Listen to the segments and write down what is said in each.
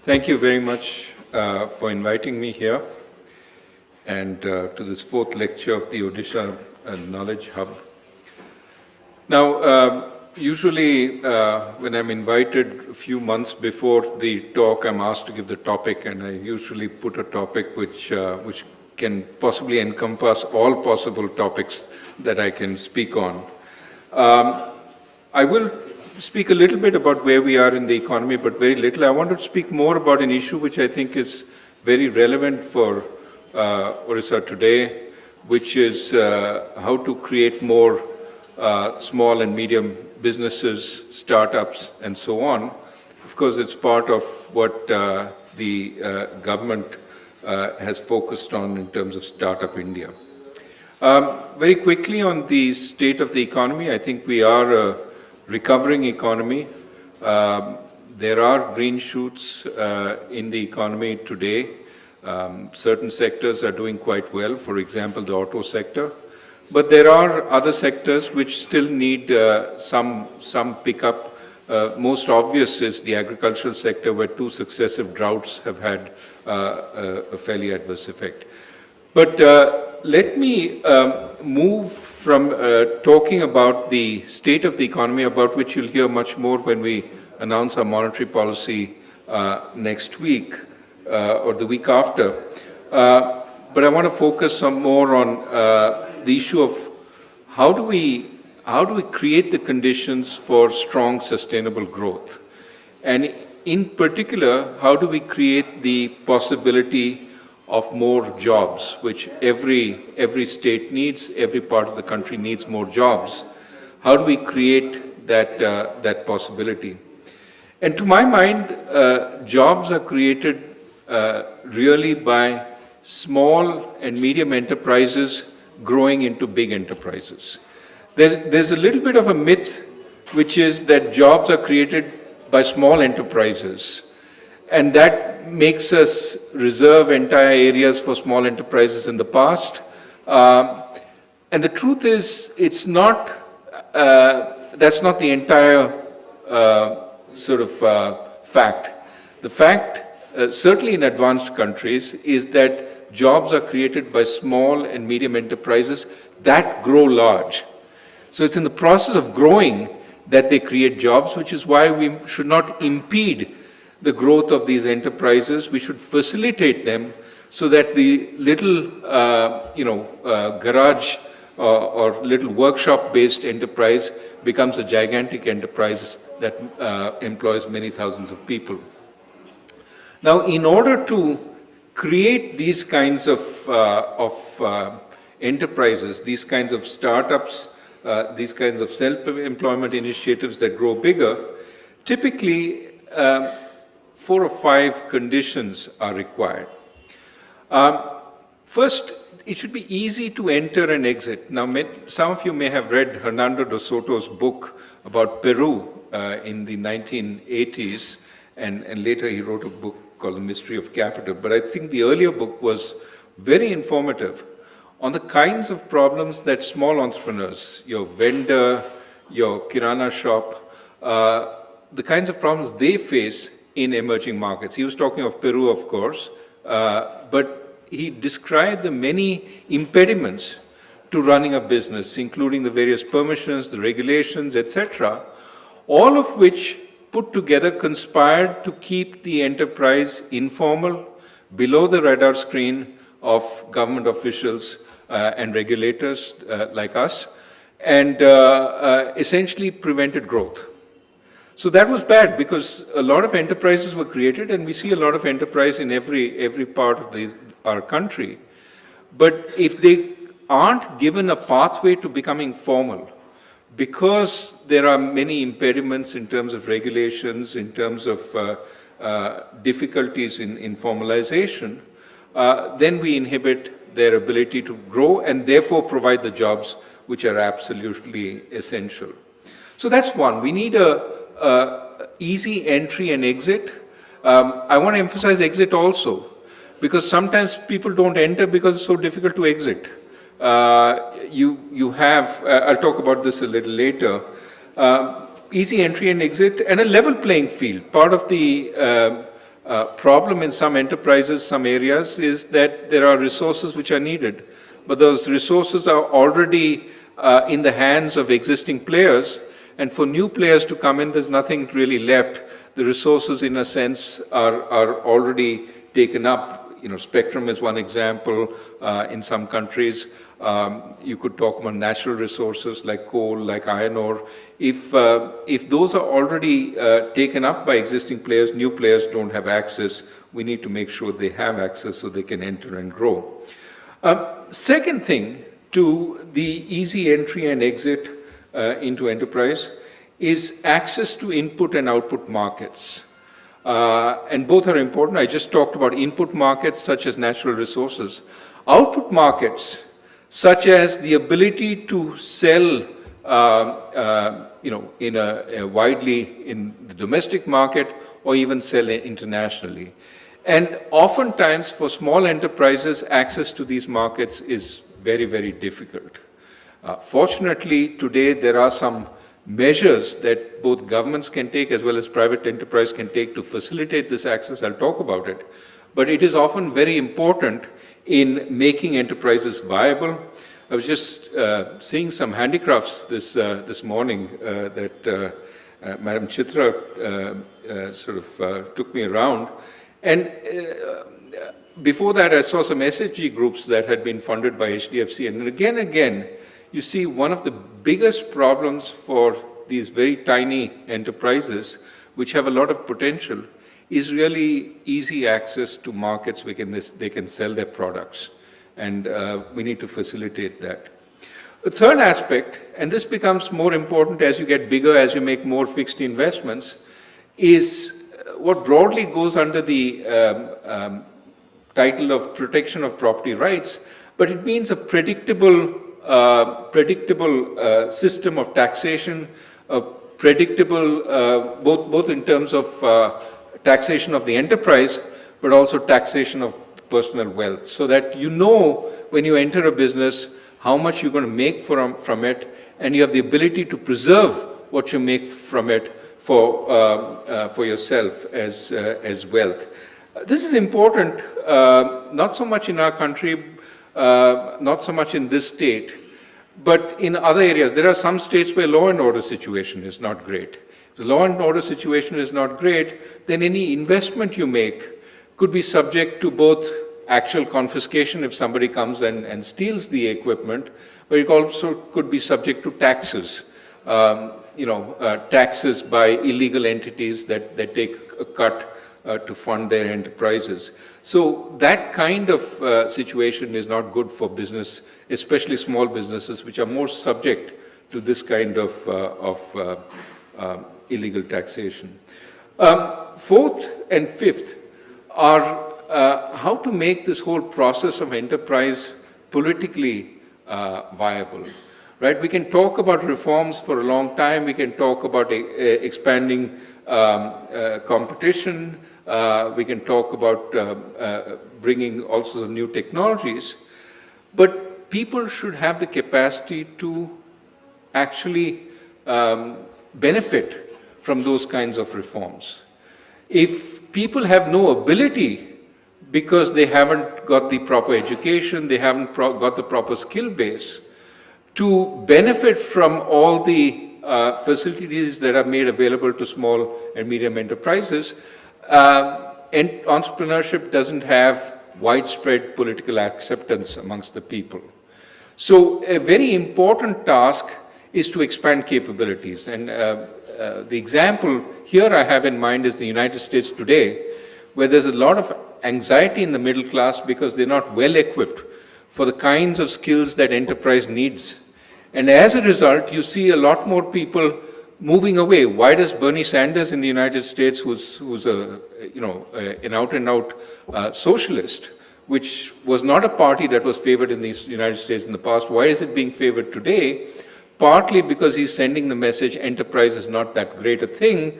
Thank you very much for inviting me here and to this fourth lecture of the Odisha Knowledge Hub. Now, usually when I'm invited a few months before the talk, I'm asked to give the topic, and I usually put a topic which can possibly encompass all possible topics that I can speak on. I will speak a little bit about where we are in the economy, but very little. I want to speak more about an issue which I think is very relevant for Orissa today, which is how to create more small and medium businesses, startups, and so on. Of course, it's part of what the government has focused on in terms of Startup India. Very quickly on the state of the economy, I think we are a recovering economy. There are green shoots in the economy today. Certain sectors are doing quite well, for example, the auto sector. But there are other sectors which still need some pickup. Most obvious is the agricultural sector, where 2 successive droughts have had a fairly adverse effect. But let me move from talking about the state of the economy, about which you'll hear much more when we announce our monetary policy next week or the week after. But I want to focus some more on the issue of how do we create the conditions for strong, sustainable growth? And in particular, how do we create the possibility of more jobs, which every state needs, every part of the country needs more jobs? How do we create that possibility? And to my mind, jobs are created really by small and medium enterprises growing into big enterprises. There's a little bit of a myth, which is that jobs are created by small enterprises, and that makes us reserve entire areas for small enterprises in the past. And the truth is, it's not, that's not the entire fact. The fact, certainly in advanced countries, is that jobs are created by small and medium enterprises that grow large. So it's in the process of growing that they create jobs, which is why we should not impede the growth of these enterprises. We should facilitate them so that the little, garage or little workshop-based enterprise becomes a gigantic enterprise that employs many thousands of people. Now, in order to create these kinds of enterprises, these kinds of startups, these kinds of self-employment initiatives that grow bigger, typically 4 or 5 conditions are required. First, it should be easy to enter and exit. Now, some of you may have read Hernando de Soto's book about Peru in the 1980s, and later he wrote a book called The Mystery of Capital. But I think the earlier book was very informative on the kinds of problems that small entrepreneurs, your vendor, your kirana shop, the kinds of problems they face in emerging markets. He was talking of Peru, of course, but he described the many impediments to running a business, including the various permissions, the regulations, etc., all of which put together conspired to keep the enterprise informal, below the radar screen of government officials and regulators like us, and essentially prevented growth. So that was bad, because a lot of enterprises were created, and we see a lot of enterprise in every part of our country. But if they aren't given a pathway to becoming formal, because there are many impediments in terms of regulations, in terms of difficulties in formalization, then we inhibit their ability to grow and therefore provide the jobs which are absolutely essential. So that's one. We need a easy entry and exit. I want to emphasize exit also, because sometimes people don't enter because it's so difficult to exit. You have, I'll talk about this a little later, easy entry and exit, and a level playing field. Part of the problem in some enterprises, some areas, is that there are resources which are needed, but those resources are already in the hands of existing players, and for new players to come in, there's nothing really left. The resources, in a sense, are already taken up. Spectrum is one example. In some countries, you could talk about natural resources like coal, like iron ore. If those are already taken up by existing players, new players don't have access. We need to make sure they have access so they can enter and grow. Second thing to the easy entry and exit into enterprise is access to input and output markets. And both are important. I just talked about input markets such as natural resources. Output markets such as the ability to sell widely in the domestic market or even sell internationally. And oftentimes for small enterprises, access to these markets is very, very difficult. Fortunately, today there are some measures that both governments can take as well as private enterprise can take to facilitate this access. I'll talk about it. But it is often very important in making enterprises viable. I was just seeing some handicrafts this morning that Madam Chitra took me around. And before that, I saw some SHG groups that had been funded by HDFC. And again, you see one of the biggest problems for these very tiny enterprises, which have a lot of potential, is really easy access to markets where they can sell their products. And we need to facilitate that. The third aspect, and this becomes more important as you get bigger, as you make more fixed investments, is what broadly goes under the title of protection of property rights, but it means a predictable system of taxation, predictable both in terms of taxation of the enterprise, but also taxation of personal wealth, so that you know when you enter a business how much you're going to make from it, and you have the ability to preserve what you make from it for yourself as wealth. This is important, not so much in our country, not so much in this state, but in other areas. There are some states where law and order situation is not great. If the law and order situation is not great, then any investment you make could be subject to both actual confiscation if somebody comes and steals the equipment, but it also could be subject to taxes. Taxes by illegal entities that take a cut to fund their enterprises. So that kind of situation is not good for business, especially small businesses, which are more subject to this kind of illegal taxation. Fourth and fifth are how to make this whole process of enterprise politically viable. Right? We can talk about reforms for a long time. We can talk about expanding competition. We can talk about bringing all sorts of new technologies. But people should have the capacity to actually benefit from those kinds of reforms. If people have no ability because they haven't got the proper education, they haven't got the proper skill base, to benefit from all the facilities that are made available to small and medium enterprises, and entrepreneurship doesn't have widespread political acceptance amongst the people. So a very important task is to expand capabilities. And the example here I have in mind is the United States today, where there's a lot of anxiety in the middle class because they're not well equipped for the kinds of skills that enterprise needs. And as a result, you see a lot more people moving away. Why does Bernie Sanders in the United States, who's an out-and-out socialist, which was not a party that was favored in the United States in the past, why is it being favored today? Partly because he's sending the message, enterprise is not that great a thing.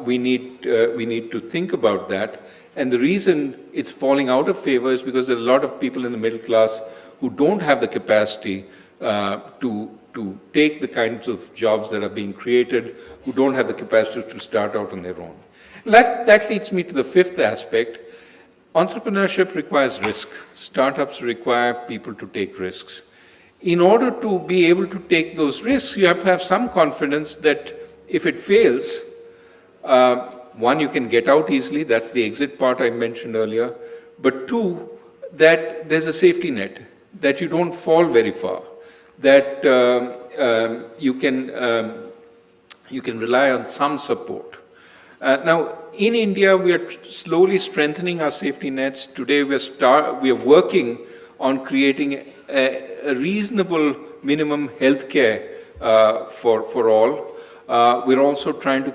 We need to think about that. And the reason it's falling out of favor is because there are a lot of people in the middle class who don't have the capacity to take the kinds of jobs that are being created, who don't have the capacity to start out on their own. That leads me to the fifth aspect. Entrepreneurship requires risk. Startups require people to take risks. In order to be able to take those risks, you have to have some confidence that if it fails, one, you can get out easily. That's the exit part I mentioned earlier. But two, that there's a safety net, that you don't fall very far, that you can rely on some support. Now, in India, we are slowly strengthening our safety nets. Today, we are working on creating a reasonable minimum health care for all. We're also trying to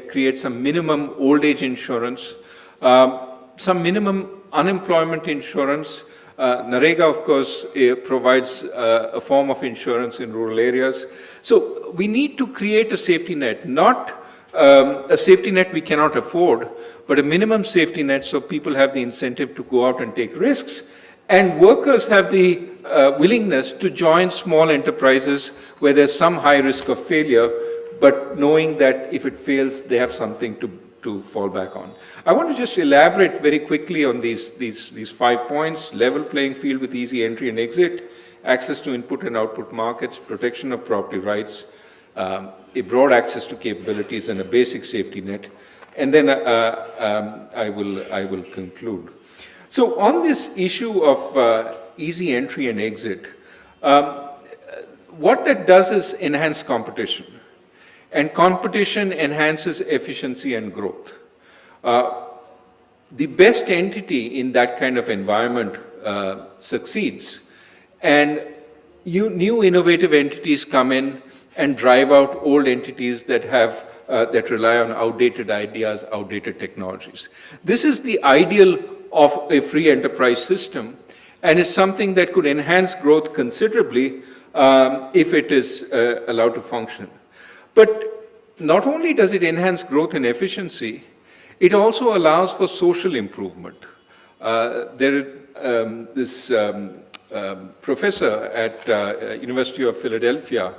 create some minimum old age insurance, some minimum unemployment insurance. Narega, of course, provides a form of insurance in rural areas. So we need to create a safety net, not a safety net we cannot afford, but a minimum safety net so people have the incentive to go out and take risks, and workers have the willingness to join small enterprises where there's some high risk of failure, but knowing that if it fails, they have something to fall back on. I want to just elaborate very quickly on these 5 points: level playing field with easy entry and exit, access to input and output markets, protection of property rights, a broad access to capabilities, and a basic safety net. And then I will conclude. So on this issue of easy entry and exit, what that does is enhance competition. And competition enhances efficiency and growth. The best entity in that kind of environment succeeds, and new innovative entities come in and drive out old entities that rely on outdated ideas, outdated technologies. This is the ideal of a free enterprise system, and is something that could enhance growth considerably if it is allowed to function. But not only does it enhance growth and efficiency, it also allows for social improvement. This professor at University of Philadelphia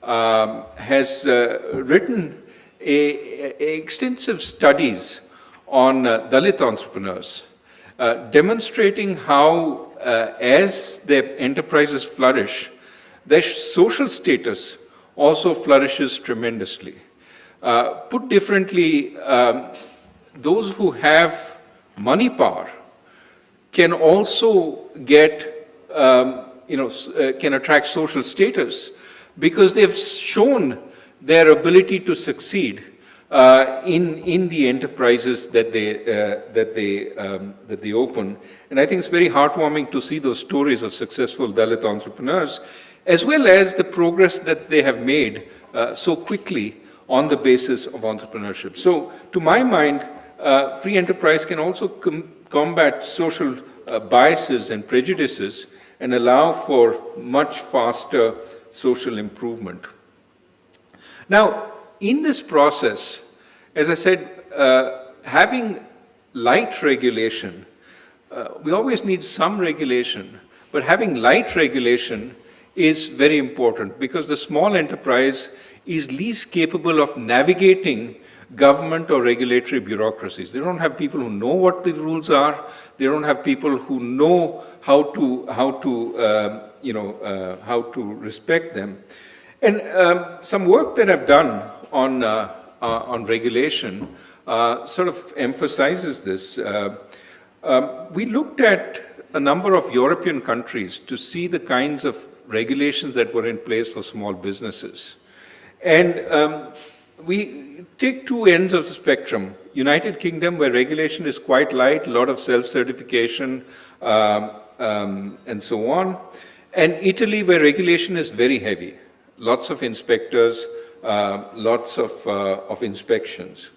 has written extensive studies on Dalit entrepreneurs, demonstrating how as their enterprises flourish, their social status also flourishes tremendously. Put differently, those who have money power can also get, can attract social status because they've shown their ability to succeed in the enterprises that they open. And I think it's very heartwarming to see those stories of successful Dalit entrepreneurs, as well as the progress that they have made so quickly on the basis of entrepreneurship. So to my mind, free enterprise can also combat social biases and prejudices and allow for much faster social improvement. Now, in this process, as I said, having light regulation, we always need some regulation, but having light regulation is very important because the small enterprise is least capable of navigating government or regulatory bureaucracies. They don't have people who know what the rules are. They don't have people who know how to respect them. And some work that I've done on regulation sort of emphasizes this. We looked at a number of European countries to see the kinds of regulations that were in place for small businesses. And we take two ends of the spectrum. United Kingdom, where regulation is quite light, a lot of self-certification and so on. And Italy, where regulation is very heavy. Lots of inspectors, lots of inspections.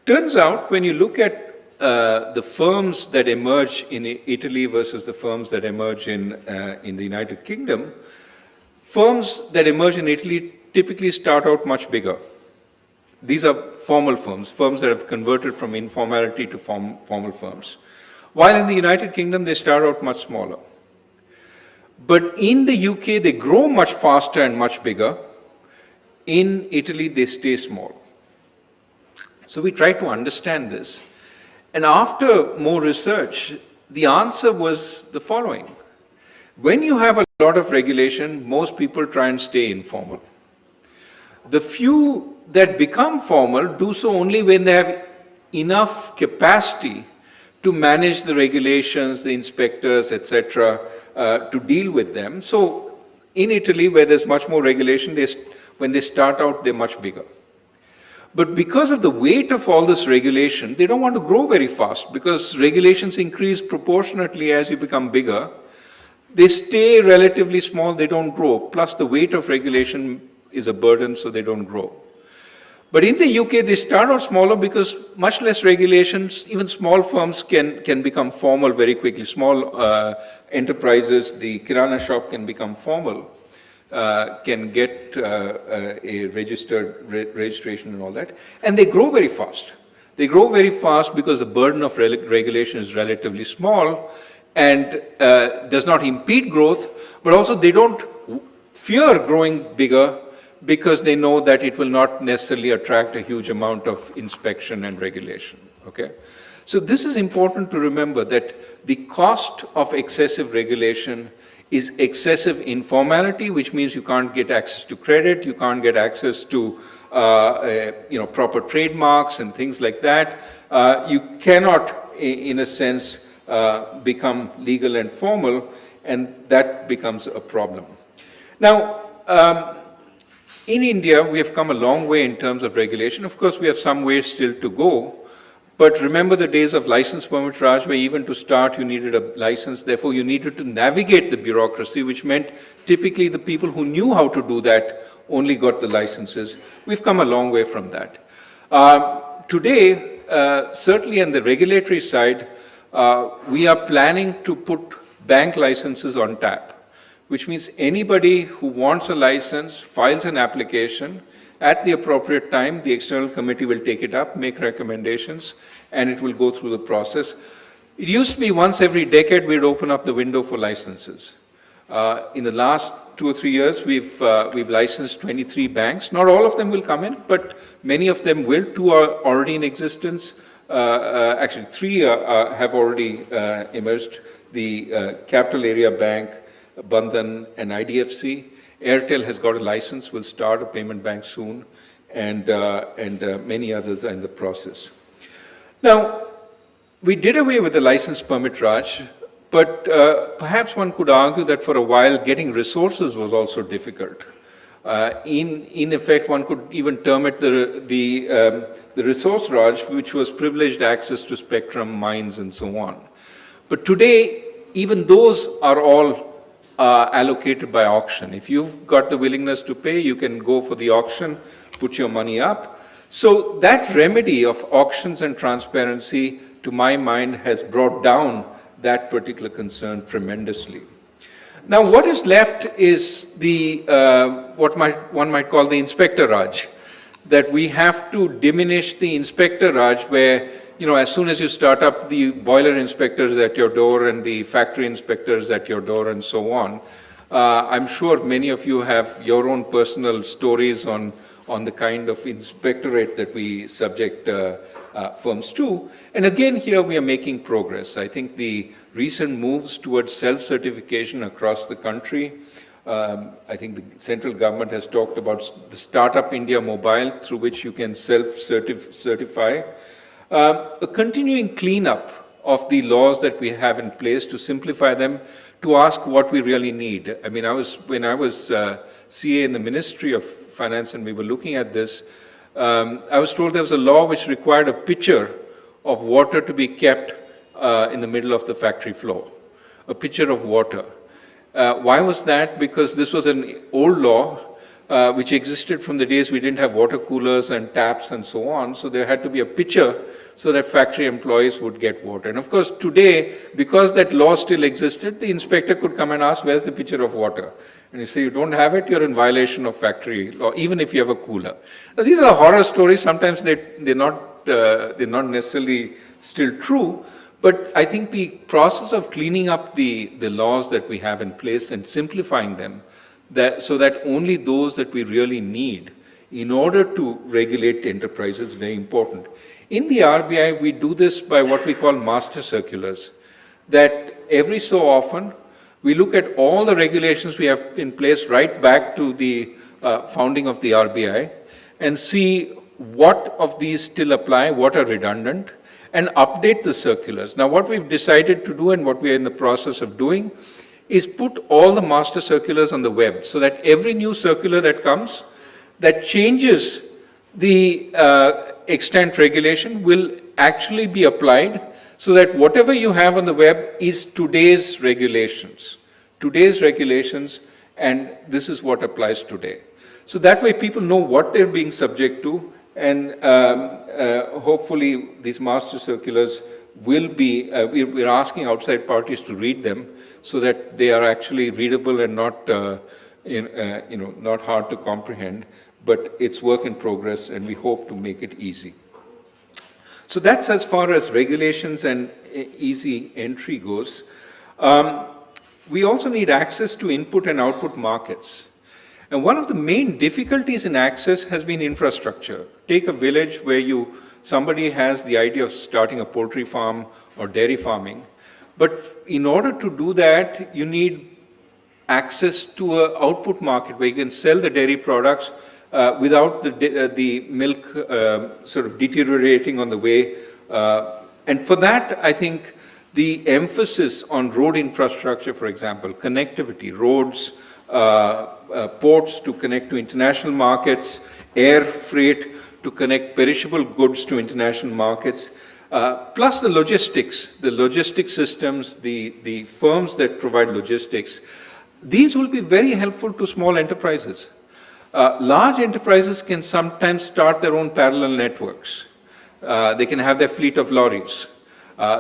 Turns out, when you look at the firms that emerge in Italy versus the firms that emerge in the United Kingdom, firms that emerge in Italy typically start out much bigger. These are formal firms that have converted from informality to formal firms. While in the United Kingdom, they start out much smaller. But in the UK, they grow much faster and much bigger. In Italy, they stay small. So we tried to understand this. And after more research, the answer was the following. When you have a lot of regulation, most people try and stay informal. The few that become formal do so only when they have enough capacity to manage the regulations, the inspectors, etc., to deal with them. So in Italy, where there's much more regulation, when they start out, they're much bigger. But because of the weight of all this regulation, they don't want to grow very fast because regulations increase proportionately as you become bigger. They stay relatively small, they don't grow. Plus the weight of regulation is a burden, so they don't grow. But in the UK, they start out smaller because much less regulations, even small firms can become formal very quickly. Small enterprises, the Kirana shop can become formal, can get a registration and all that. And they grow very fast. They grow very fast because the burden of regulation is relatively small and does not impede growth, but also they don't fear growing bigger because they know that it will not necessarily attract a huge amount of inspection and regulation, okay? So this is important to remember that the cost of excessive regulation is excessive informality, which means you can't get access to credit, you can't get access to proper trademarks and things like that. You cannot, in a sense, become legal and formal, and that becomes a problem. Now, in India, we have come a long way in terms of regulation. Of course, we have some way still to go. But remember the days of license permit Raj, where even to start you needed a license. Therefore, you needed to navigate the bureaucracy, which meant typically the people who knew how to do that only got the licenses. We've come a long way from that. Today, certainly on the regulatory side, we are planning to put bank licenses on tap, which means anybody who wants a license files an application. At the appropriate time, the external committee will take it up, make recommendations, and it will go through the process. It used to be once every decade we'd open up the window for licenses. In the last 2 or 3 years, we've licensed 23 banks. Not all of them will come in, but many of them will. 2 are already in existence. Actually, 3 have already emerged. The Capital Area Bank, Bandhan, and IDFC. Airtel has got a license, will start a payment bank soon, and many others are in the process. Now, we did away with the license permit, Raj, but perhaps one could argue that for a while getting resources was also difficult. In effect, one could even term it the resource Raj, which was privileged access to spectrum, mines, and so on. But today, even those are all allocated by auction. If you've got the willingness to pay, you can go for the auction, put your money up. So that remedy of auctions and transparency, to my mind, has brought down that particular concern tremendously. Now, what is left is the what one might call the inspector Raj, that we have to diminish the inspector Raj, where as soon as you start up, the boiler inspectors at your door and the factory inspectors at your door and so on. I'm sure many of you have your own personal stories on the kind of inspectorate that we subject firms to. And again, here we are making progress. I think the recent moves towards self-certification across the country, I think the central government has talked about the Startup India Mobile, through which you can self-certify. A continuing cleanup of the laws that we have in place to simplify them, to ask what we really need. I mean, when I was CA in the Ministry of Finance and we were looking at this, I was told there was a law which required a pitcher of water to be kept in the middle of the factory floor, a pitcher of water. Why was that? Because this was an old law which existed from the days we didn't have water coolers and taps and so on. So there had to be a pitcher so that factory employees would get water. And of course, today, because that law still existed, the inspector could come and ask, where's the pitcher of water? And you say, you don't have it, you're in violation of factory law, even if you have a cooler. Now, these are horror stories. Sometimes they're not necessarily still true. But I think the process of cleaning up the laws that we have in place and simplifying them, so that only those that we really need in order to regulate enterprises is very important. In the RBI, we do this by what we call master circulars, that every so often we look at all the regulations we have in place right back to the founding of the RBI and see what of these still apply, what are redundant, and update the circulars. Now, what we've decided to do and what we are in the process of doing is put all the master circulars on the web so that every new circular that comes that changes the extant regulation will actually be applied so that whatever you have on the web is today's regulations, and this is what applies today. So that way people know what they're being subject to, and hopefully these master circulars will be, we're asking outside parties to read them so that they are actually readable and not, not hard to comprehend, but it's work in progress and we hope to make it easy. So that's as far as regulations and easy entry goes. We also need access to input and output markets. And one of the main difficulties in access has been infrastructure. Take a village where somebody has the idea of starting a poultry farm or dairy farming, but in order to do that, you need access to an output market where you can sell the dairy products without the milk sort of deteriorating on the way. And for that, I think the emphasis on road infrastructure, for example, connectivity, roads, ports to connect to international markets, air freight to connect perishable goods to international markets, plus the logistics systems, the firms that provide logistics. These will be very helpful to small enterprises. Large enterprises can sometimes start their own parallel networks. They can have their fleet of lorries.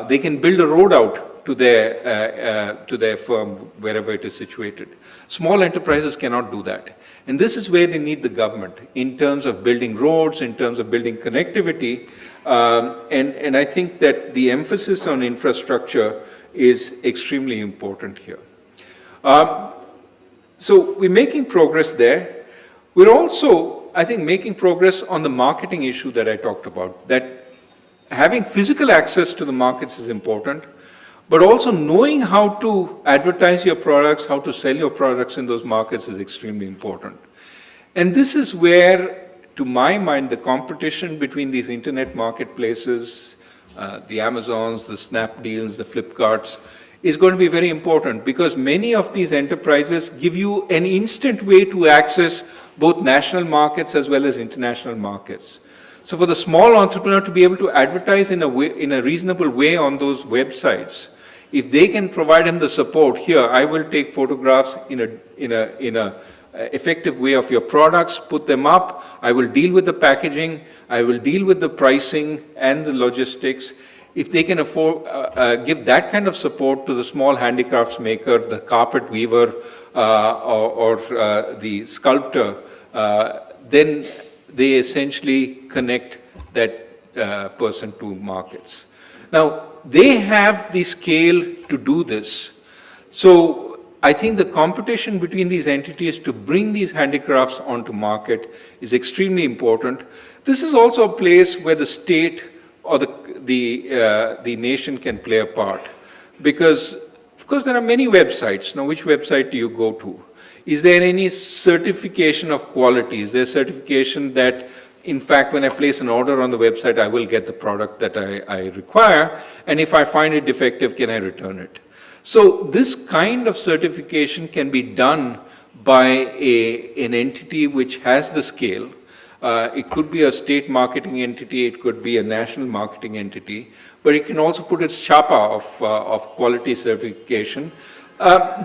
They can build a road out to their firm wherever it is situated. Small enterprises cannot do that. And this is where they need the government in terms of building roads, in terms of building connectivity. And I think that the emphasis on infrastructure is extremely important here. So we're making progress there. We're also, I think, making progress on the marketing issue that I talked about, that having physical access to the markets is important, but also knowing how to advertise your products, how to sell your products in those markets is extremely important. And this is where, to my mind, the competition between these internet marketplaces, the Amazons, the Snapdeals, the Flipkarts, is going to be very important because many of these enterprises give you an instant way to access both national markets as well as international markets. So for the small entrepreneur to be able to advertise in a reasonable way on those websites, if they can provide him the support, here I will take photographs in a effective way of your products, put them up, I will deal with the packaging, I will deal with the pricing and the logistics. If they can afford, give that kind of support to the small handicrafts maker, the carpet weaver, or the sculptor, then they essentially connect that person to markets. Now, they have the scale to do this. So I think the competition between these entities to bring these handicrafts onto market is extremely important. This is also a place where the state or the nation can play a part. Because, of course, there are many websites. Now, which website do you go to? Is there any certification of quality? Is there certification that, in fact, when I place an order on the website, I will get the product that I require? And if I find it defective, can I return it? So this kind of certification can be done by an entity which has the scale. It could be a state marketing entity, it could be a national marketing entity, but it can also put its chapa of quality certification.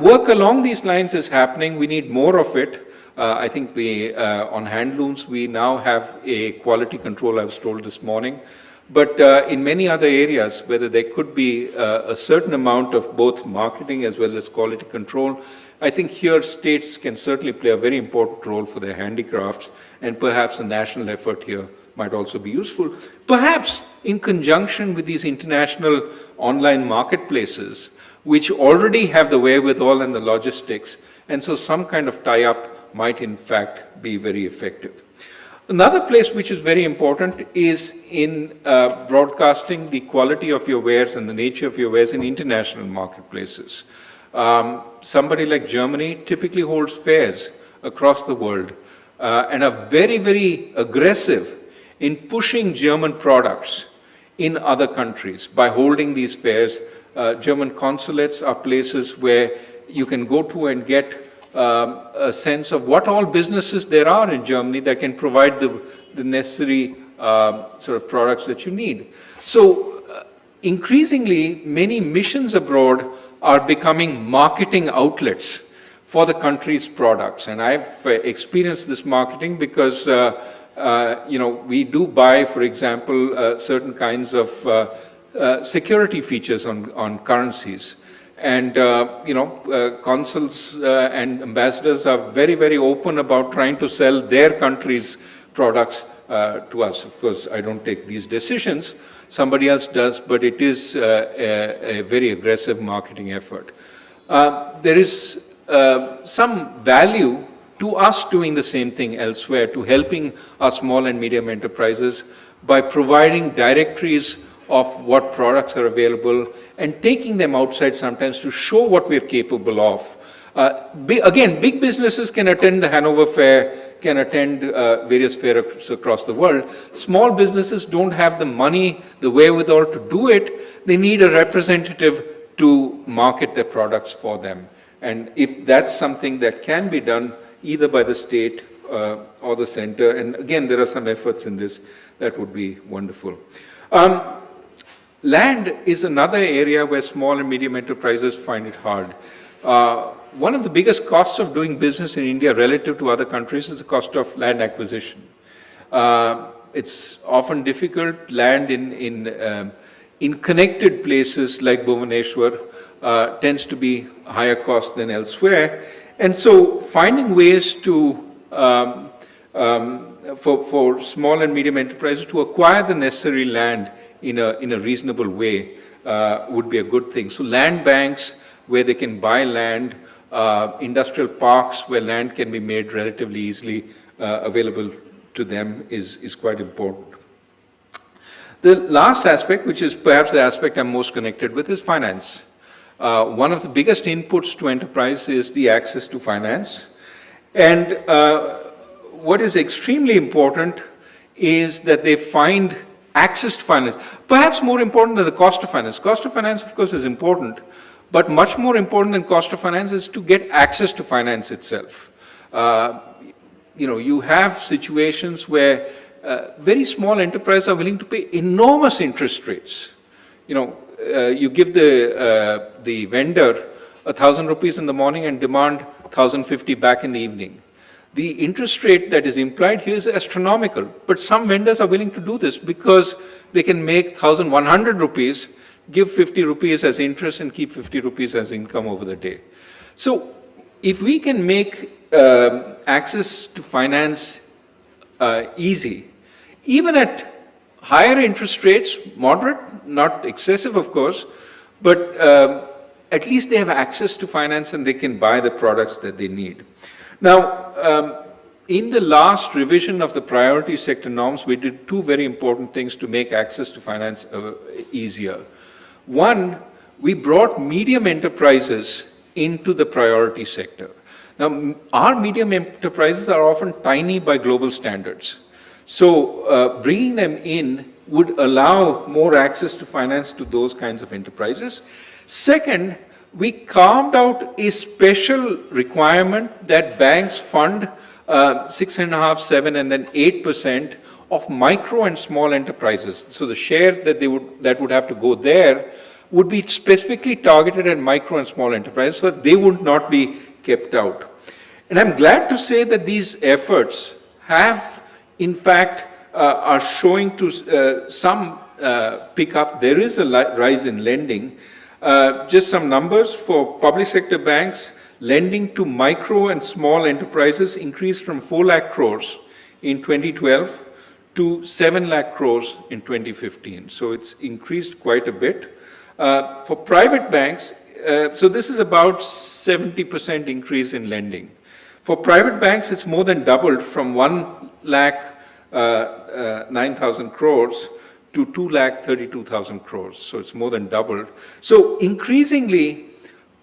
Work along these lines is happening. We need more of it. I think on handlooms, we now have a quality control, I was told this morning. But in many other areas, whether there could be a certain amount of both marketing as well as quality control, I think here states can certainly play a very important role for their handicrafts, and perhaps a national effort here might also be useful. Perhaps in conjunction with these international online marketplaces, which already have the wherewithal and the logistics, and so some kind of tie-up might in fact be very effective. Another place which is very important is in broadcasting the quality of your wares and the nature of your wares in international marketplaces. Somebody like Germany typically holds fairs across the world and are very, very aggressive in pushing German products in other countries by holding these fairs. German consulates are places where you can go to and get a sense of what all businesses there are in Germany that can provide the necessary sort of products that you need. So increasingly, many missions abroad are becoming marketing outlets for the country's products. And I've experienced this marketing because we do buy, for example, certain kinds of security features on currencies. And, consuls and ambassadors are very, very open about trying to sell their country's products to us. Of course, I don't take these decisions. Somebody else does, but it is a very aggressive marketing effort. There is some value to us doing the same thing elsewhere, to helping our small and medium enterprises by providing directories of what products are available and taking them outside sometimes to show what we're capable of. Again, big businesses can attend the Hanover Fair, can attend various fairs across the world. Small businesses don't have the money, the wherewithal to do it. They need a representative to market their products for them. And if that's something that can be done either by the state or the center, and again, there are some efforts in this, that would be wonderful. Land is another area where small and medium enterprises find it hard. One of the biggest costs of doing business in India relative to other countries is the cost of land acquisition. It's often difficult. Land in connected places like Bhubaneswar tends to be higher cost than elsewhere. And so finding ways to for small and medium enterprises to acquire the necessary land in a reasonable way would be a good thing. So land banks where they can buy land, industrial parks where land can be made relatively easily available to them is quite important. The last aspect, which is perhaps the aspect I'm most connected with, is finance. One of the biggest inputs to enterprise is the access to finance. And what is extremely important is that they find access to finance. Perhaps more important than the cost of finance. Cost of finance, of course, is important, but much more important than cost of finance is to get access to finance itself. You have situations where very small enterprises are willing to pay enormous interest rates. You give the vendor 1,000 rupees in the morning and demand 1,050 back in the evening. The interest rate that is implied here is astronomical, but some vendors are willing to do this because they can make 1,100 rupees, give 50 rupees as interest and keep 50 rupees as income over the day. So if we can make access to finance easy, even at higher interest rates, moderate, not excessive of course, but at least they have access to finance and they can buy the products that they need. Now, in the last revision of the priority sector norms, we did two very important things to make access to finance easier. One, we brought medium enterprises into the priority sector. Now, our medium enterprises are often tiny by global standards. So bringing them in would allow more access to finance to those kinds of enterprises. Second, we carved out a special requirement that banks fund 6.5%, 7%, and then 8% of micro and small enterprises. So the share that would have to go there would be specifically targeted at micro and small enterprises, so that they would not be kept out. And I'm glad to say that these efforts have, in fact, are showing to some pickup. There is a rise in lending. Just some numbers for public sector banks, lending to micro and small enterprises increased from 4 lakh crores in 2012 to 7 lakh crores in 2015. So it's increased quite a bit. For private banks, so this is about 70% increase in lending. For private banks, it's more than doubled from 1 lakh 9,000 crores to 2,32,000 crores. So it's more than doubled. So increasingly,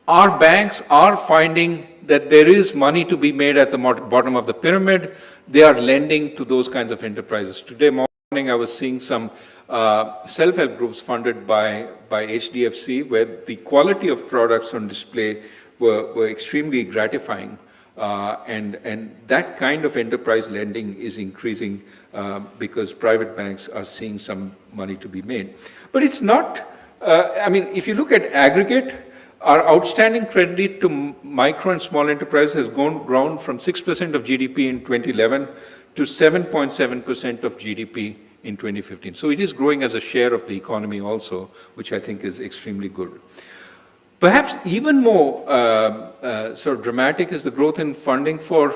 our banks are finding that there is money to be made at the bottom of the pyramid. They are lending to those kinds of enterprises. Today morning, I was seeing some self-help groups funded by HDFC, where the quality of products on display were extremely gratifying. And that kind of enterprise lending is increasing because private banks are seeing some money to be made. But it's not, I mean, if you look at aggregate, our outstanding credit to micro and small enterprises has grown from 6% of GDP in 2011 to 7.7% of GDP in 2015. So it is growing as a share of the economy also, which I think is extremely good. Perhaps even more sort of dramatic is the growth in funding for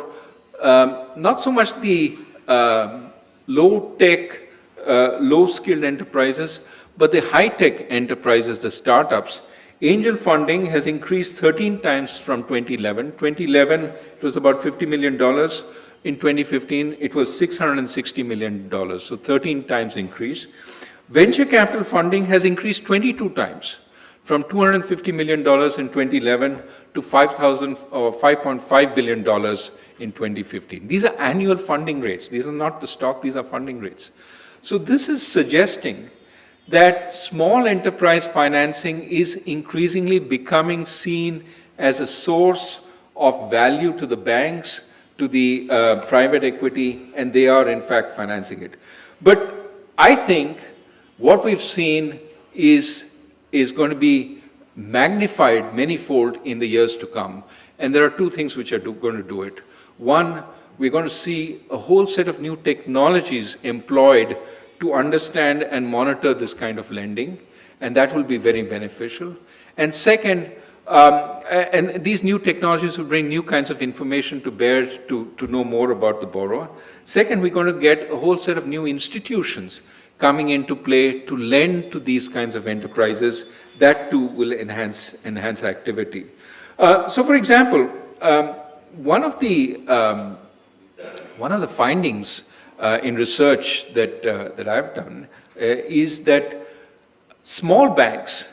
not so much the low-tech, low-skilled enterprises, but the high-tech enterprises, the startups. Angel funding has increased 13 times from 2011. 2011, it was about $50 million. In 2015, it was $660 million, so 13 times increase. Venture capital funding has increased 22 times, from $250 million in 2011 to $5.5 billion in 2015. These are annual funding rates. These are not the stock, these are funding rates. So this is suggesting that small enterprise financing is increasingly becoming seen as a source of value to the banks, to the private equity, and they are in fact financing it. But I think what we've seen is going to be magnified manyfold in the years to come. And there are two things which are going to do it. One, we're going to see a whole set of new technologies employed to understand and monitor this kind of lending, and that will be very beneficial. And second, and these new technologies will bring new kinds of information to bear to know more about the borrower. Second, we're going to get a whole set of new institutions coming into play to lend to these kinds of enterprises. That too will enhance activity. So for example, one of the findings in research that I've done is that small banks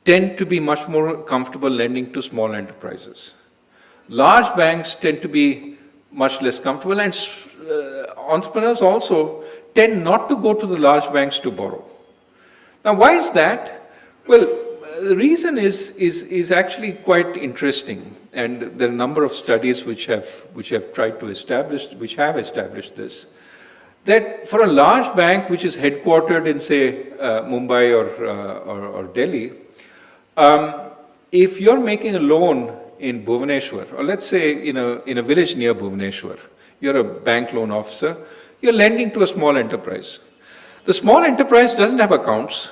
tend to be much more comfortable lending to small enterprises. Large banks tend to be much less comfortable, and entrepreneurs also tend not to go to the large banks to borrow. Now, why is that? Well, the reason is actually quite interesting, and there are a number of studies which have tried to establish, which have established this, that for a large bank which is headquartered in, say, Mumbai or Delhi, if you're making a loan in Bhubaneswar, or let's say in a village near Bhubaneswar, you're a bank loan officer, you're lending to a small enterprise. The small enterprise doesn't have accounts,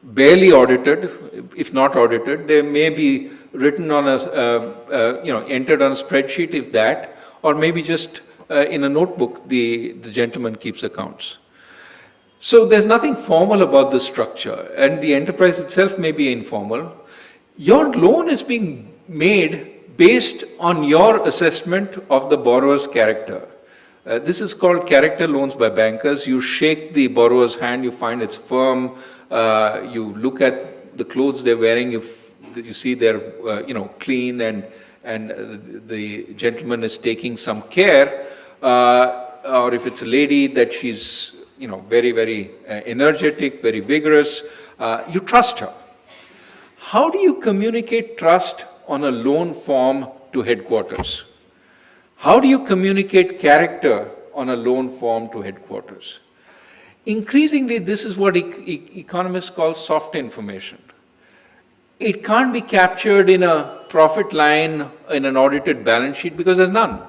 barely audited, if not audited. They may be written on entered on a spreadsheet, if that, or maybe just in a notebook, the gentleman keeps accounts. So there's nothing formal about the structure, and the enterprise itself may be informal. Your loan is being made based on your assessment of the borrower's character. This is called character loans by bankers. You shake the borrower's hand, you find it's firm, you look at the clothes they're wearing, you see they're clean, and the gentleman is taking some care, or if it's a lady, that she's very, very energetic, very vigorous, you trust her. How do you communicate trust on a loan form to headquarters? How do you communicate character on a loan form to headquarters? Increasingly, this is what economists call soft information. It can't be captured in a profit line in an audited balance sheet because there's none.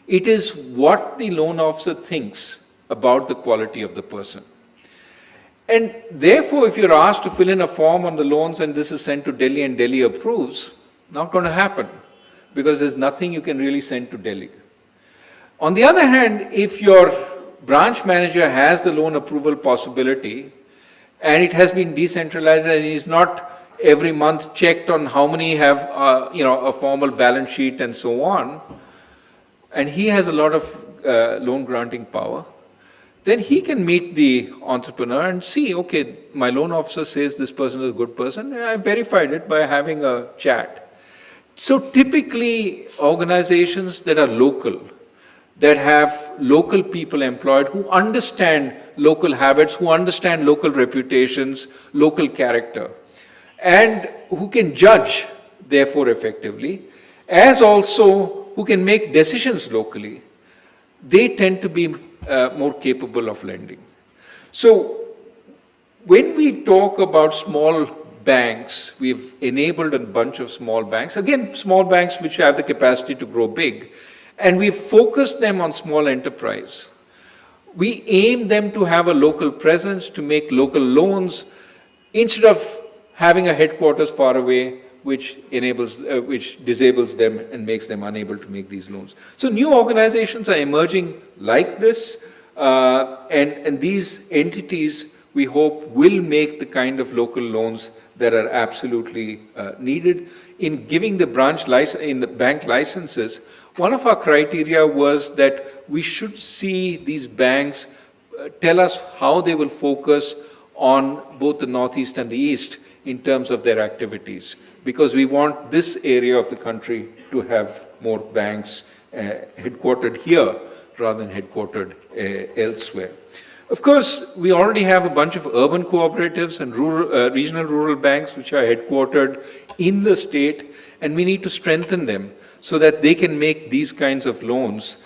It is what the loan officer thinks about the quality of the person. And therefore, if you're asked to fill in a form on the loans and this is sent to Delhi and Delhi approves, not going to happen, because there's nothing you can really send to Delhi. On the other hand, if your branch manager has the loan approval possibility and it has been decentralized and is not every month checked on how many have a formal balance sheet and so on, and he has a lot of loan granting power, then he can meet the entrepreneur and see, okay, my loan officer says this person is a good person. I verified it by having a chat. So typically, organizations that are local, that have local people employed who understand local habits, who understand local reputations, local character, and who can judge, therefore, effectively, as also who can make decisions locally, they tend to be more capable of lending. So when we talk about small banks, we've enabled a bunch of small banks, again, small banks which have the capacity to grow big, and we've focused them on small enterprise. We aim them to have a local presence, to make local loans, instead of having a headquarters far away, which disables them and makes them unable to make these loans. So new organizations are emerging like this, and these entities, we hope, will make the kind of local loans that are absolutely needed. In giving the bank licenses, one of our criteria was that we should see these banks tell us how they will focus on both the Northeast and the East in terms of their activities, because we want this area of the country to have more banks headquartered here rather than headquartered elsewhere. Of course, we already have a bunch of urban cooperatives and regional rural banks which are headquartered in the state, and we need to strengthen them so that they can make these kinds of loans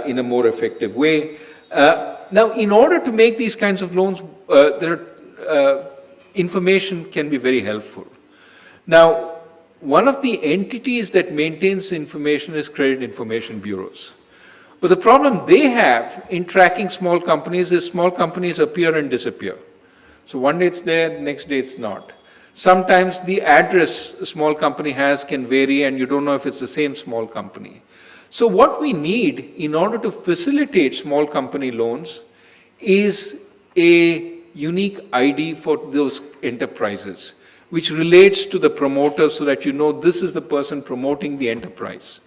in a more effective way. Now, in order to make these kinds of loans, information can be very helpful. Now, one of the entities that maintains information is credit information bureaus. But the problem they have in tracking small companies is small companies appear and disappear. So one day it's there, next day it's not. Sometimes the address a small company has can vary and you don't know if it's the same small company. So what we need in order to facilitate small company loans is a unique ID for those enterprises, which relates to the promoter so that you know this is the person promoting the enterprise.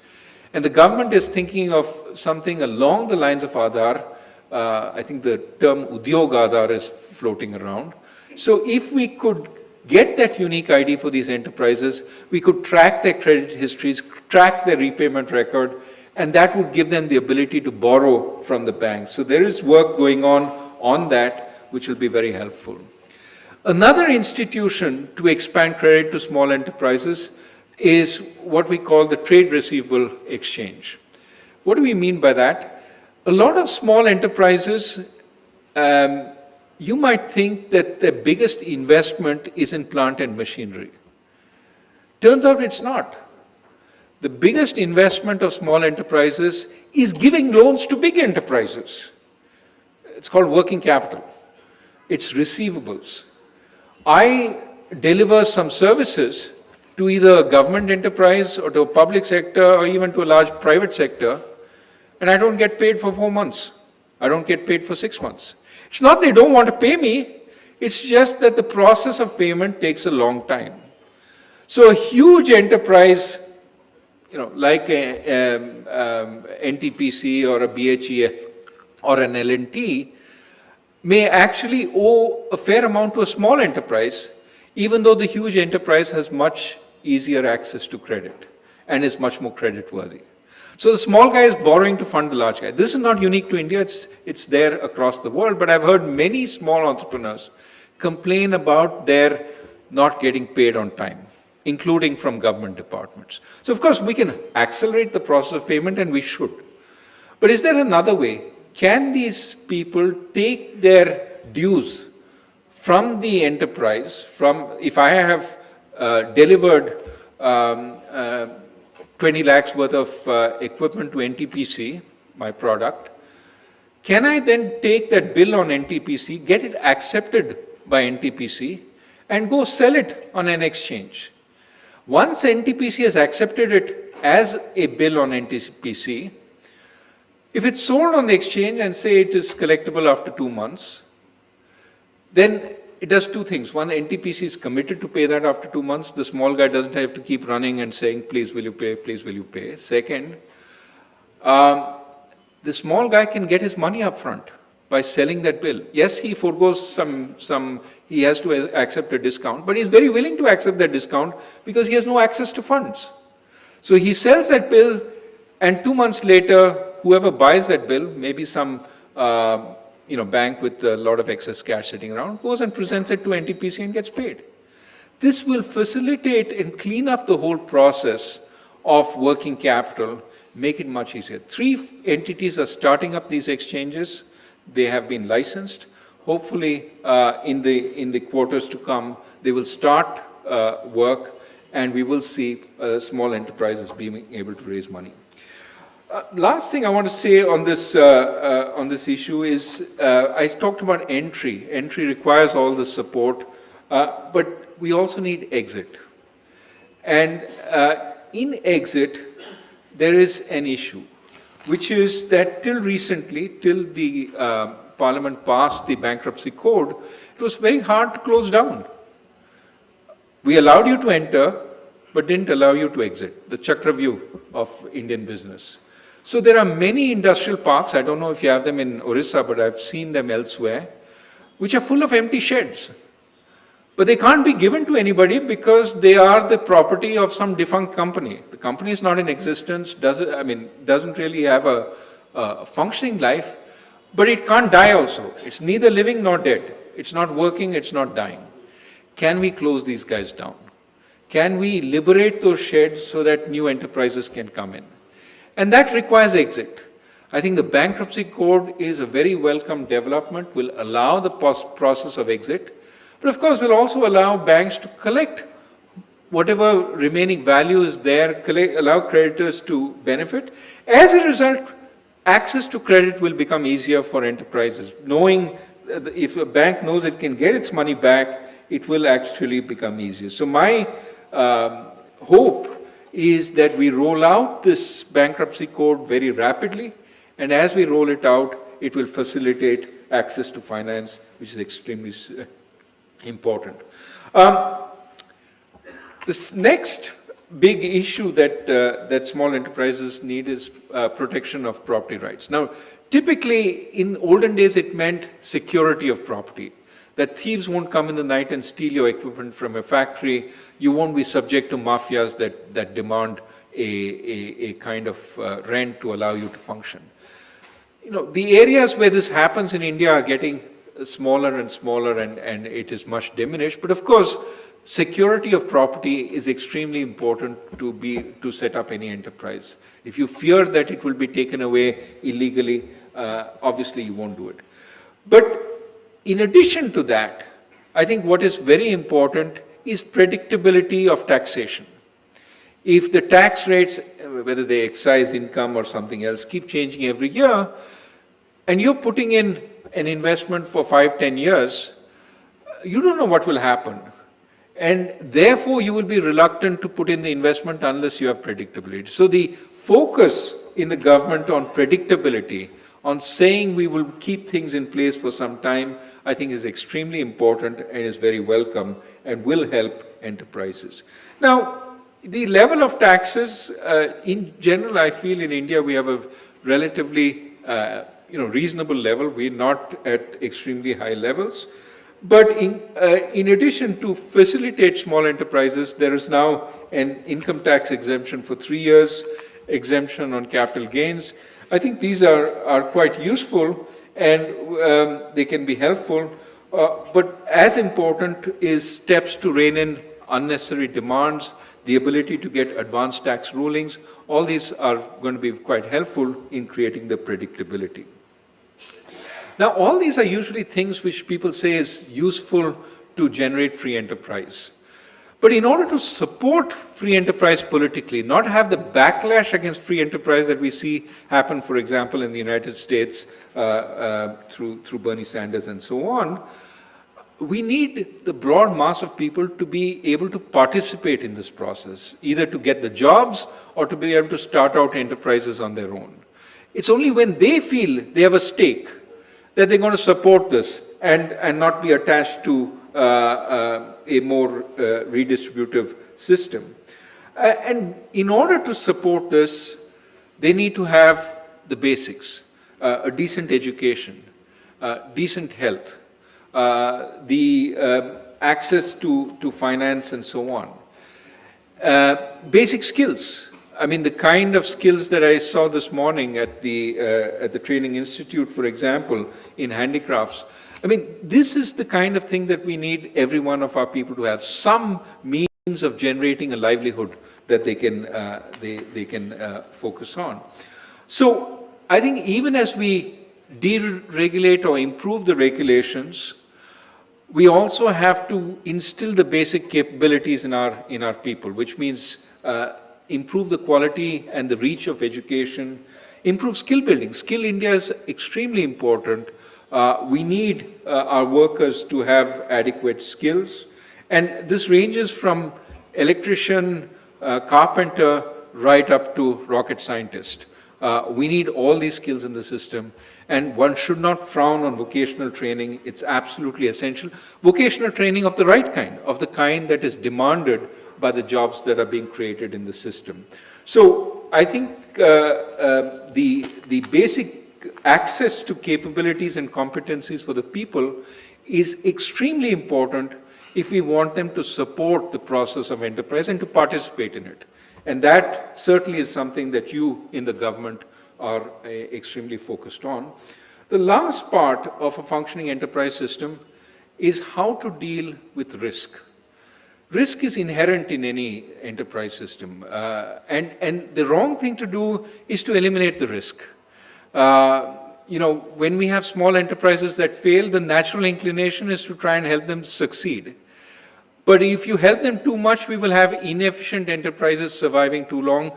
And the government is thinking of something along the lines of Aadhaar. I think the term Udyog Aadhaar is floating around. So if we could get that unique ID for these enterprises, we could track their credit histories, track their repayment record, and that would give them the ability to borrow from the banks. So there is work going on that, which will be very helpful. Another institution to expand credit to small enterprises is what we call the Trade Receivable Exchange. What do we mean by that? A lot of small enterprises, you might think that the biggest investment is in plant and machinery. Turns out it's not. The biggest investment of small enterprises is giving loans to big enterprises. It's called working capital. It's receivables. I deliver some services to either a government enterprise or to a public sector or even to a large private sector, and I don't get paid for 4 months. I don't get paid for 6 months. It's not they don't want to pay me, it's just that the process of payment takes a long time. So a huge enterprise, like a NTPC or a BHE or an L&T, may actually owe a fair amount to a small enterprise, even though the huge enterprise has much easier access to credit and is much more credit worthy. So the small guy is borrowing to fund the large guy. This is not unique to India, it's there across the world, but I've heard many small entrepreneurs complain about their not getting paid on time, including from government departments. So of course we can accelerate the process of payment, and we should. But is there another way? Can these people take their dues from the enterprise, if I have delivered 20 lakhs worth of equipment to NTPC, my product, can I then take that bill on NTPC, get it accepted by NTPC, and go sell it on an exchange? Once NTPC has accepted it as a bill on NTPC, if it's sold on the exchange and say it is collectible after 2 months, then it does two things. One, NTPC is committed to pay that after 2 months. The small guy doesn't have to keep running and saying, please will you pay, please will you pay. Second, the small guy can get his money up front by selling that bill. Yes, he forgoes he has to accept a discount, but he's very willing to accept that discount because he has no access to funds. So he sells that bill, and 2 months later, whoever buys that bill, maybe some bank with a lot of excess cash sitting around, goes and presents it to NTPC and gets paid. This will facilitate and clean up the whole process of working capital, make it much easier. 3 entities are starting up these exchanges. They have been licensed. Hopefully, in the quarters to come, they will start work, and we will see small enterprises being able to raise money. Last thing I want to say on this issue is, I talked about entry. Entry requires all the support, but we also need exit. And in exit, there is an issue, which is that till recently, till the Parliament passed the bankruptcy code, it was very hard to close down. We allowed you to enter, but didn't allow you to exit, the Chakravyu of Indian business. So there are many industrial parks, I don't know if you have them in Orissa, but I've seen them elsewhere, which are full of empty sheds. But they can't be given to anybody because they are the property of some defunct company. The company is not in existence, doesn't really have a functioning life, but it can't die also. It's neither living nor dead. It's not working, it's not dying. Can we close these guys down? Can we liberate those sheds so that new enterprises can come in? And that requires exit. I think the bankruptcy code is a very welcome development, will allow the process of exit, but of course will also allow banks to collect whatever remaining value is there, allow creditors to benefit. As a result, access to credit will become easier for enterprises. Knowing if a bank knows it can get its money back, it will actually become easier. So my hope is that we roll out this bankruptcy code very rapidly, and as we roll it out, it will facilitate access to finance, which is extremely important. This next big issue that small enterprises need is protection of property rights. Now, typically in olden days, it meant security of property. That thieves won't come in the night and steal your equipment from a factory. You won't be subject to mafias that demand a kind of rent to allow you to function. The areas where this happens in India are getting smaller and smaller, and it is much diminished. But of course, security of property is extremely important to set up any enterprise. If you fear that it will be taken away illegally, obviously you won't do it. But in addition to that, I think what is very important is predictability of taxation. If the tax rates, whether they excise income or something else, keep changing every year, and you're putting in an investment for 5-10 years, you don't know what will happen. And therefore, you will be reluctant to put in the investment unless you have predictability. So the focus in the government on predictability, on saying we will keep things in place for some time, I think is extremely important and is very welcome and will help enterprises. Now, the level of taxes, in general, I feel in India we have a relatively reasonable level. We're not at extremely high levels. But in addition to facilitate small enterprises, there is now an income tax exemption for 3 years, exemption on capital gains. I think these are quite useful, and they can be helpful. But as important is steps to rein in unnecessary demands, the ability to get advanced tax rulings. All these are going to be quite helpful in creating the predictability. Now, all these are usually things which people say is useful to generate free enterprise. But in order to support free enterprise politically, not have the backlash against free enterprise that we see happen, for example, in the United States through Bernie Sanders and so on, we need the broad mass of people to be able to participate in this process, either to get the jobs or to be able to start out enterprises on their own. It's only when they feel they have a stake that they're going to support this and not be attached to a more redistributive system. And in order to support this, they need to have the basics. a decent education, decent health, the access to finance and so on. Basic skills. I mean, the kind of skills that I saw this morning at the Training Institute, for example, in handicrafts. I mean, this is the kind of thing that we need every one of our people to have. Some means of generating a livelihood that they can focus on. So I think even as we deregulate or improve the regulations, we also have to instill the basic capabilities in our people, which means improve the quality and the reach of education, improve skill building. Skill India is extremely important. We need our workers to have adequate skills. And this ranges from electrician, carpenter, right up to rocket scientist. We need all these skills in the system, and one should not frown on vocational training. It's absolutely essential. Vocational training of the right kind, of the kind that is demanded by the jobs that are being created in the system. So I think the basic access to capabilities and competencies for the people is extremely important if we want them to support the process of enterprise and to participate in it. And that certainly is something that you in the government are extremely focused on. The last part of a functioning enterprise system is how to deal with risk. Risk is inherent in any enterprise system. And the wrong thing to do is to eliminate the risk. When we have small enterprises that fail, the natural inclination is to try and help them succeed. But if you help them too much, we will have inefficient enterprises surviving too long,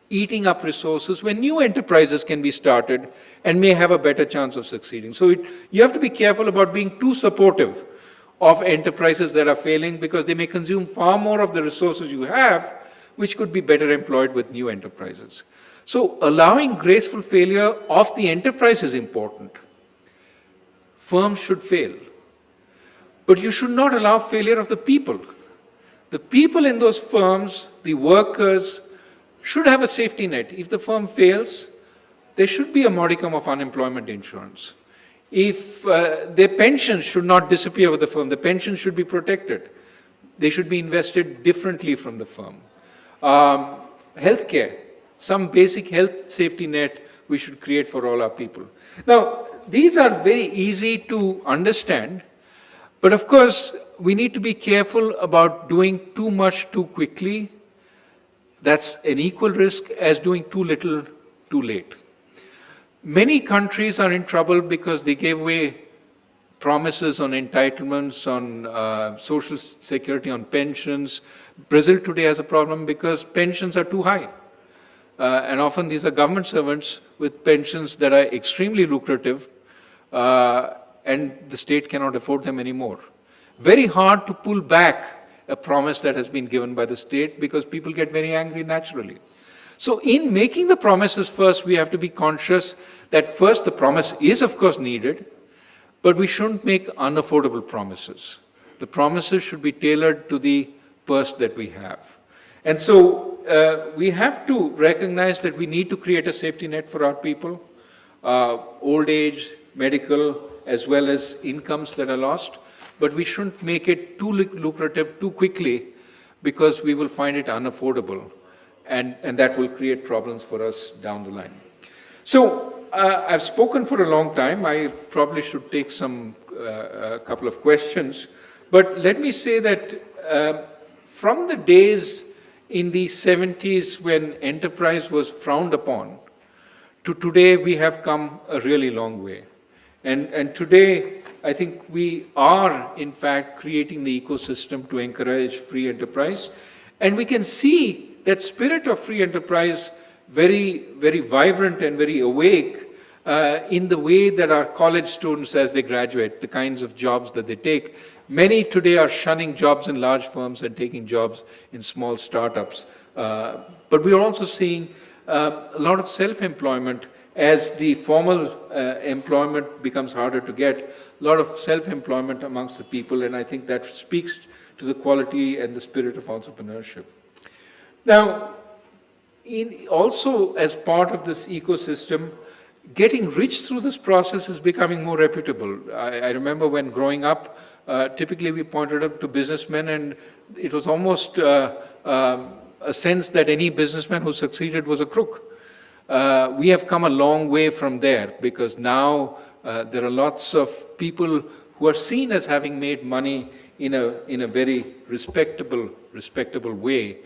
eating up resources when new enterprises can be started and may have a better chance of succeeding. So you have to be careful about being too supportive of enterprises that are failing, because they may consume far more of the resources you have, which could be better employed with new enterprises. So allowing graceful failure of the enterprise is important. Firms should fail. But you should not allow failure of the people. The people in those firms, the workers, should have a safety net. If the firm fails, there should be a modicum of unemployment insurance. If their pensions should not disappear with the firm, the pensions should be protected. They should be invested differently from the firm. Healthcare, some basic health safety net we should create for all our people. Now, these are very easy to understand. But of course, we need to be careful about doing too much too quickly. That's an equal risk as doing too little too late. Many countries are in trouble because they gave away promises on entitlements, on social security, on pensions. Brazil today has a problem because pensions are too high. And often these are government servants with pensions that are extremely lucrative, and the state cannot afford them anymore. Very hard to pull back a promise that has been given by the state, because people get very angry naturally. So in making the promises first, we have to be conscious that first the promise is of course needed, but we shouldn't make unaffordable promises. The promises should be tailored to the purse that we have. And so we have to recognize that we need to create a safety net for our people, old age, medical, as well as incomes that are lost, but we shouldn't make it too lucrative too quickly, because we will find it unaffordable, and that will create problems for us down the line. So I've spoken for a long time. I probably should take a couple of questions, but let me say that from the days in the 70s when enterprise was frowned upon, to today we have come a really long way. And today, I think we are, in fact, creating the ecosystem to encourage free enterprise. And we can see that spirit of free enterprise very, very vibrant and very awake in the way that our college students, as they graduate, the kinds of jobs that they take. Many today are shunning jobs in large firms and taking jobs in small startups. But we are also seeing a lot of self-employment. As the formal employment becomes harder to get, a lot of self-employment amongst the people, and I think that speaks to the quality and the spirit of entrepreneurship. Now, also as part of this ecosystem, getting rich through this process is becoming more reputable. I remember when growing up, typically we pointed up to businessmen, and it was almost a sense that any businessman who succeeded was a crook. We have come a long way from there, because now there are lots of people who are seen as having made money in a very respectable way,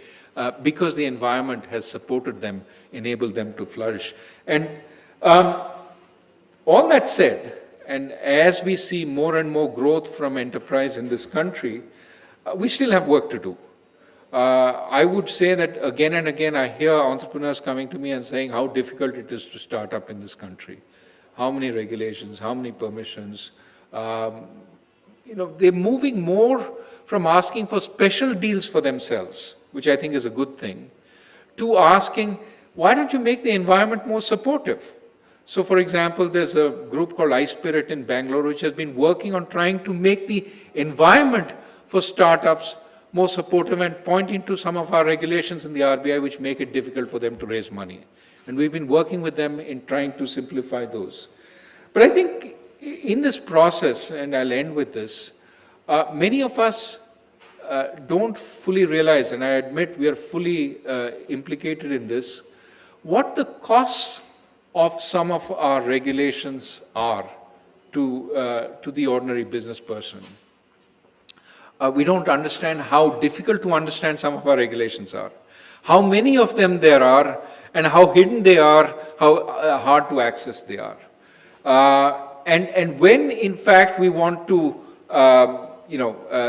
because the environment has supported them, enabled them to flourish. And all that said, and as we see more and more growth from enterprise in this country, we still have work to do. I would say that again and again I hear entrepreneurs coming to me and saying how difficult it is to start up in this country. How many regulations, how many permissions. They're moving more from asking for special deals for themselves, which I think is a good thing, to asking, why don't you make the environment more supportive? So, for example, there's a group called iSpirit in Bangalore, which has been working on trying to make the environment for startups more supportive and pointing to some of our regulations in the RBI which make it difficult for them to raise money. And we've been working with them in trying to simplify those. But I think in this process, and I'll end with this, many of us don't fully realize, and I admit we are fully implicated in this, what the costs of some of our regulations are to the ordinary business person. We don't understand how difficult to understand some of our regulations are, how many of them there are, and how hidden they are, how hard to access they are. And when, in fact, we want to,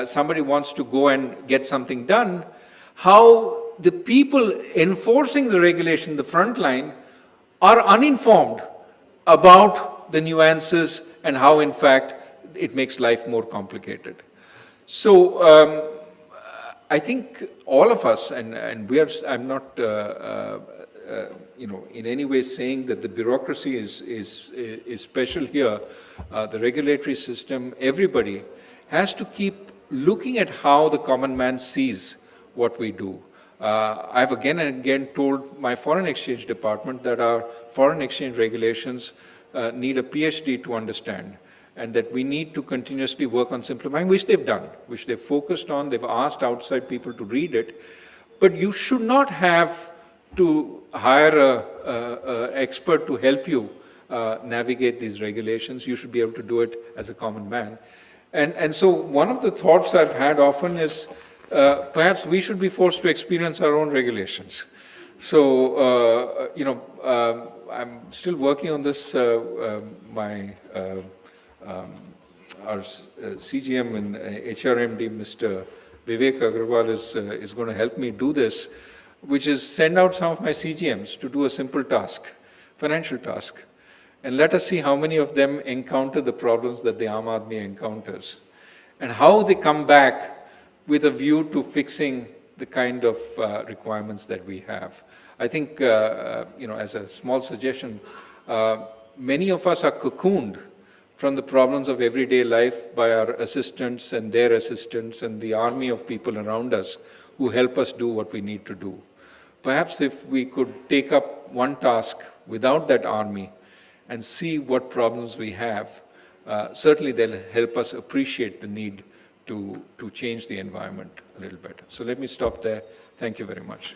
somebody wants to go and get something done, how the people enforcing the regulation, the front line, are uninformed about the nuances and how, in fact, it makes life more complicated. So I think all of us, and we are, I'm not, in any way saying that the bureaucracy is special here. The regulatory system, everybody has to keep looking at how the common man sees what we do. I've again and again told my foreign exchange department that our foreign exchange regulations need a PhD to understand, and that we need to continuously work on simplifying, which they've done, which they've focused on. They've asked outside people to read it. But you should not have to hire an expert to help you navigate these regulations. You should be able to do it as a common man. And so one of the thoughts I've had often is, perhaps we should be forced to experience our own regulations. So, I'm still working on this. Our CGM and HRMD, Mr. Vivek Agrawal, is going to help me do this, which is send out some of my CGMs to do a simple task, financial task, and let us see how many of them encounter the problems that the Aam Aadmi encounters, and how they come back with a view to fixing the kind of requirements that we have. I think, as a small suggestion, many of us are cocooned from the problems of everyday life by our assistants and their assistants and the army of people around us who help us do what we need to do. Perhaps if we could take up one task without that army and see what problems we have, certainly they'll help us appreciate the need to change the environment a little better. So let me stop there. Thank you very much.